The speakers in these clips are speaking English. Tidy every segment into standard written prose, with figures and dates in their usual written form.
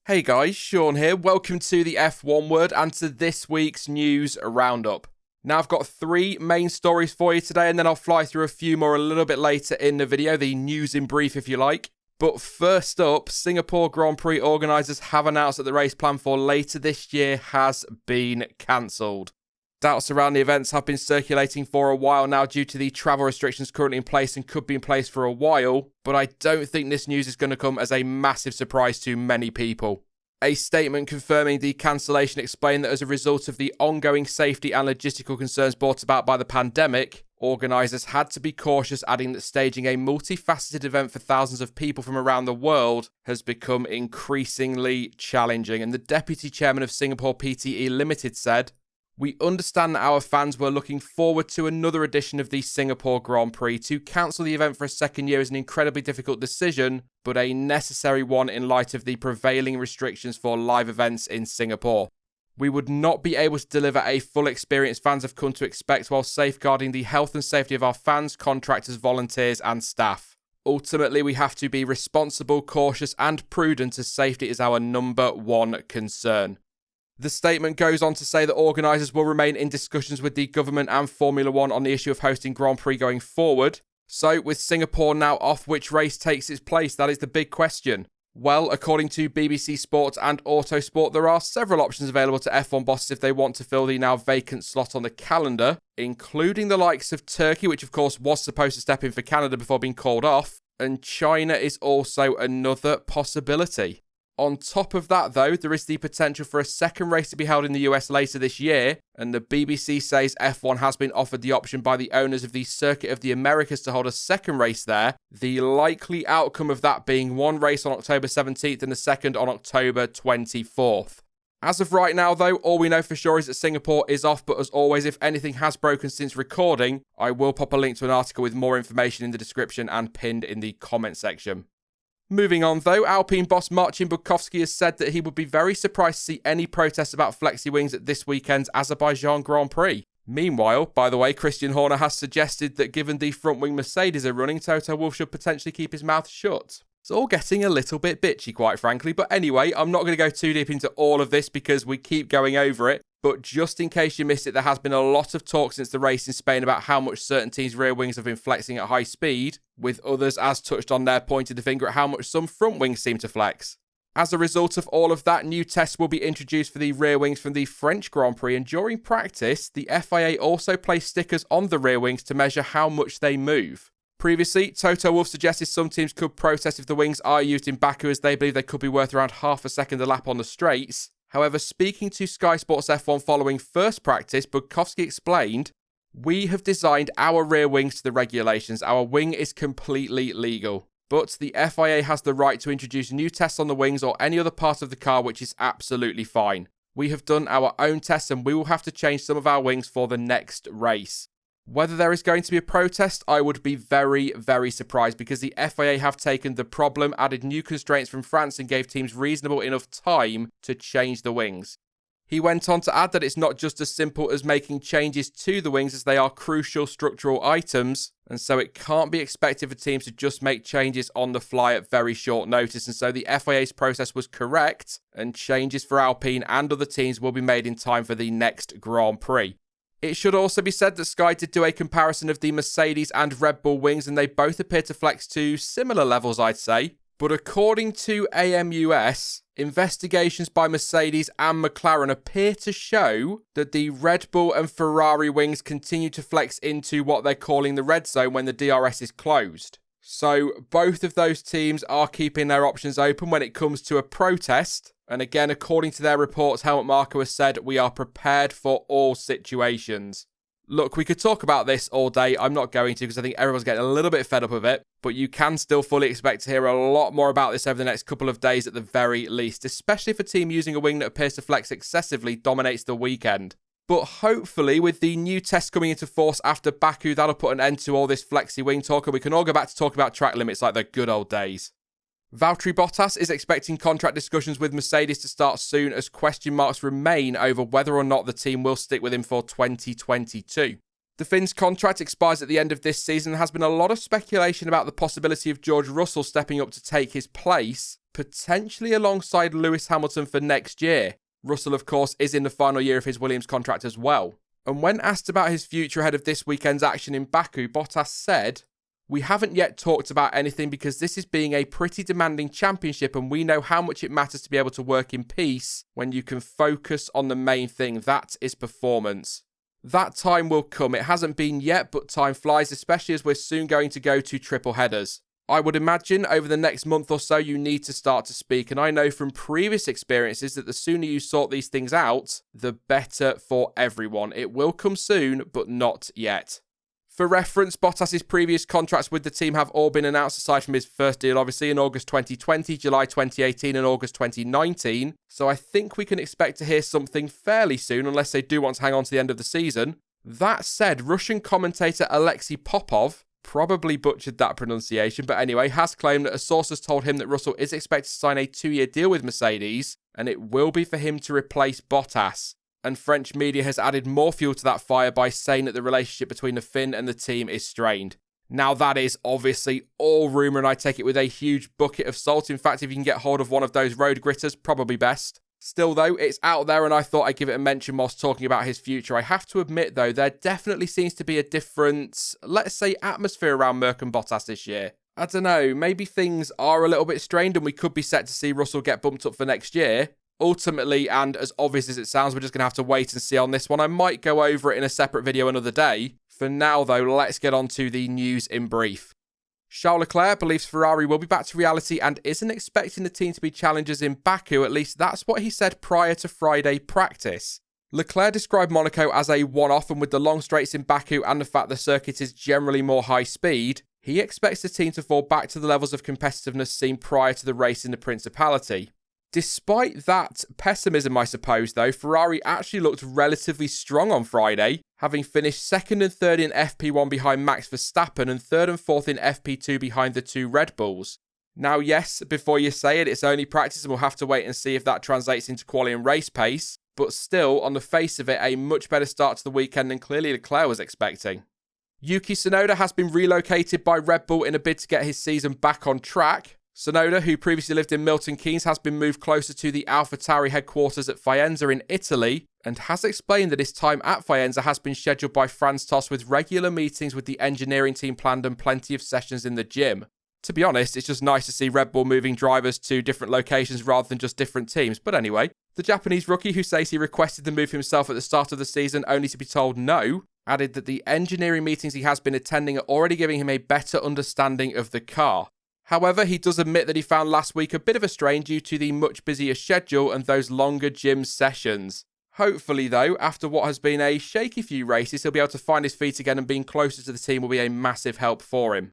Hey guys, Sean here. Welcome to the F1 Word and to this week's news roundup. Now I've got 3 main stories for you today and then I'll fly through a few more a little bit later in the video, the news in brief if you like. But first up, Singapore Grand Prix organisers have announced that the race planned for later this year has been cancelled. Doubts around the events have been circulating for a while now due to the travel restrictions currently in place and could be in place for a while, but I don't think this news is going to come as a massive surprise to many people. A statement confirming the cancellation explained that as a result of the ongoing safety and logistical concerns brought about by the pandemic, organisers had to be cautious, adding that staging a multifaceted event for thousands of people from around the world has become increasingly challenging. And the deputy chairman of Singapore PTE Limited said, "We understand that our fans were looking forward to another edition of the Singapore Grand Prix. To cancel the event for a second year is an incredibly difficult decision, but a necessary one in light of the prevailing restrictions for live events in Singapore. We would not be able to deliver a full experience fans have come to expect while safeguarding the health and safety of our fans, contractors, volunteers and staff. Ultimately, we have to be responsible, cautious and prudent as safety is our number one concern." The statement goes on to say that organisers will remain in discussions with the government and Formula One on the issue of hosting Grand Prix going forward. So, with Singapore now off, which race takes its place? That is the big question. Well, according to BBC Sports and Autosport, there are several options available to F1 bosses if they want to fill the now vacant slot on the calendar, including the likes of Turkey, which of course was supposed to step in for Canada before being called off, and China is also another possibility. On top of that, though, there is the potential for a second race to be held in the US later this year, and the BBC says F1 has been offered the option by the owners of the Circuit of the Americas to hold a second race there, the likely outcome of that being one race on October 17th and the second on October 24th. As of right now, though, all we know for sure is that Singapore is off, but as always, if anything has broken since recording, I will pop a link to an article with more information in the description and pinned in the comment section. Moving on though, Alpine boss Marcin Budkowski has said that he would be very surprised to see any protests about flexi wings at this weekend's Azerbaijan Grand Prix. Meanwhile, by the way, Christian Horner has suggested that given the front wing Mercedes are running, Toto Wolff should potentially keep his mouth shut. It's all getting a little bit bitchy, quite frankly, but anyway, I'm not going to go too deep into all of this because we keep going over it. But just in case you missed it, there has been a lot of talk since the race in Spain about how much certain teams' rear wings have been flexing at high speed, with others, as touched on there, pointed the finger at how much some front wings seem to flex. As a result of all of that, new tests will be introduced for the rear wings from the French Grand Prix, and during practice, the FIA also placed stickers on the rear wings to measure how much they move. Previously, Toto Wolff suggested some teams could protest if the wings are used in Baku as they believe they could be worth around half a second a lap on the straights. However, speaking to Sky Sports F1 following first practice, Budkowski explained, "We have designed our rear wings to the regulations. Our wing is completely legal. But the FIA has the right to introduce new tests on the wings or any other part of the car, which is absolutely fine. We have done our own tests and we will have to change some of our wings for the next race." Whether there is going to be a protest, I would be very, very surprised because the FIA have taken the problem, added new constraints from France and gave teams reasonable enough time to change the wings. He went on to add that it's not just as simple as making changes to the wings as they are crucial structural items, and so it can't be expected for teams to just make changes on the fly at very short notice, and so the FIA's process was correct, and changes for Alpine and other teams will be made in time for the next Grand Prix. It should also be said that Sky did do a comparison of the Mercedes and Red Bull wings and they both appear to flex to similar levels, I'd say. But according to AMUS, investigations by Mercedes and McLaren appear to show that the Red Bull and Ferrari wings continue to flex into what they're calling the red zone when the DRS is closed. So both of those teams are keeping their options open when it comes to a protest. And again, according to their reports, Helmut Marko has said, "We are prepared for all situations." Look, we could talk about this all day. I'm not going to because I think everyone's getting a little bit fed up of it. But you can still fully expect to hear a lot more about this over the next couple of days at the very least, especially if a team using a wing that appears to flex excessively dominates the weekend. But hopefully, with the new test coming into force after Baku, that'll put an end to all this flexi wing talk and we can all go back to talk about track limits like the good old days. Valtteri Bottas is expecting contract discussions with Mercedes to start soon as question marks remain over whether or not the team will stick with him for 2022. The Finn's contract expires at the end of this season. There has been a lot of speculation about the possibility of George Russell stepping up to take his place, potentially alongside Lewis Hamilton for next year. Russell, of course, is in the final year of his Williams contract as well. And when asked about his future ahead of this weekend's action in Baku, Bottas said, "We haven't yet talked about anything because this is being a pretty demanding championship and we know how much it matters to be able to work in peace when you can focus on the main thing, that is performance." That time will come. It hasn't been yet, but time flies, especially as we're soon going to go to triple headers. I would imagine over the next month or so you need to start to speak, and I know from previous experiences that the sooner you sort these things out, the better for everyone. It will come soon, but not yet. For reference, Bottas' previous contracts with the team have all been announced, aside from his first deal, obviously, in August 2020, July 2018 and August 2019. So I think we can expect to hear something fairly soon, unless they do want to hang on to the end of the season. That said, Russian commentator Alexei Popov, probably butchered that pronunciation, but anyway, has claimed that a source has told him that Russell is expected to sign a 2-year deal with Mercedes, and it will be for him to replace Bottas. And French media has added more fuel to that fire by saying that the relationship between the Finn and the team is strained. Now that is obviously all rumour and I take it with a huge bucket of salt. In fact, if you can get hold of one of those road gritters, probably best. Still though, it's out there and I thought I'd give it a mention whilst talking about his future. I have to admit though, there definitely seems to be a different, let's say, atmosphere around Merc and Bottas this year. I don't know, maybe things are a little bit strained and we could be set to see Russell get bumped up for next year. Ultimately, and as obvious as it sounds, we're just going to have to wait and see on this one. I might go over it in a separate video another day. For now, though, let's get on to the news in brief. Charles Leclerc believes Ferrari will be back to reality and isn't expecting the team to be challengers in Baku. At least that's what he said prior to Friday practice. Leclerc described Monaco as a one-off, and with the long straights in Baku and the fact the circuit is generally more high speed, he expects the team to fall back to the levels of competitiveness seen prior to the race in the Principality. Despite that pessimism, I suppose, though, Ferrari actually looked relatively strong on Friday, having finished 2nd and 3rd in FP1 behind Max Verstappen and 3rd and 4th in FP2 behind the 2 Red Bulls. Now, yes, before you say it, it's only practice and we'll have to wait and see if that translates into quality and race pace, but still, on the face of it, a much better start to the weekend than clearly Leclerc was expecting. Yuki Tsunoda has been relocated by Red Bull in a bid to get his season back on track. Sonoda, who previously lived in Milton Keynes, has been moved closer to the AlphaTauri headquarters at Faenza in Italy and has explained that his time at Faenza has been scheduled by Franz Tost with regular meetings with the engineering team planned and plenty of sessions in the gym. To be honest, it's just nice to see Red Bull moving drivers to different locations rather than just different teams. But anyway, the Japanese rookie, who says he requested the move himself at the start of the season only to be told no, added that the engineering meetings he has been attending are already giving him a better understanding of the car. However, he does admit that he found last week a bit of a strain due to the much busier schedule and those longer gym sessions. Hopefully, though, after what has been a shaky few races, he'll be able to find his feet again, and being closer to the team will be a massive help for him.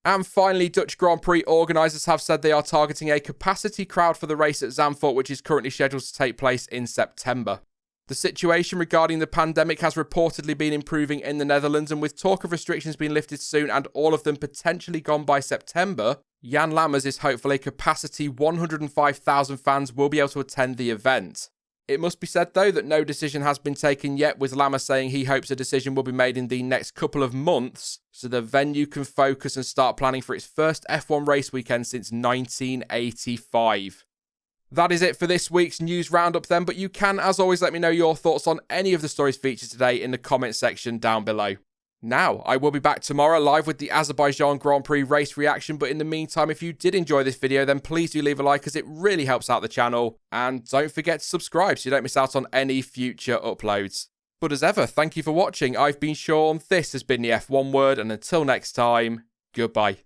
And finally, Dutch Grand Prix organisers have said they are targeting a capacity crowd for the race at Zandvoort, which is currently scheduled to take place in September. The situation regarding the pandemic has reportedly been improving in the Netherlands, and with talk of restrictions being lifted soon and all of them potentially gone by September, Jan Lammers is hopeful a capacity 105,000 fans will be able to attend the event. It must be said, though, that no decision has been taken yet, with Lammers saying he hopes a decision will be made in the next couple of months so the venue can focus and start planning for its first F1 race weekend since 1985. That is it for this week's news roundup then, but you can, as always, let me know your thoughts on any of the stories featured today in the comment section down below. Now, I will be back tomorrow live with the Azerbaijan Grand Prix race reaction, but in the meantime, if you did enjoy this video, then please do leave a like as it really helps out the channel, and don't forget to subscribe so you don't miss out on any future uploads. But as ever, thank you for watching. I've been Sean, this has been the F1 Word, and until next time, goodbye.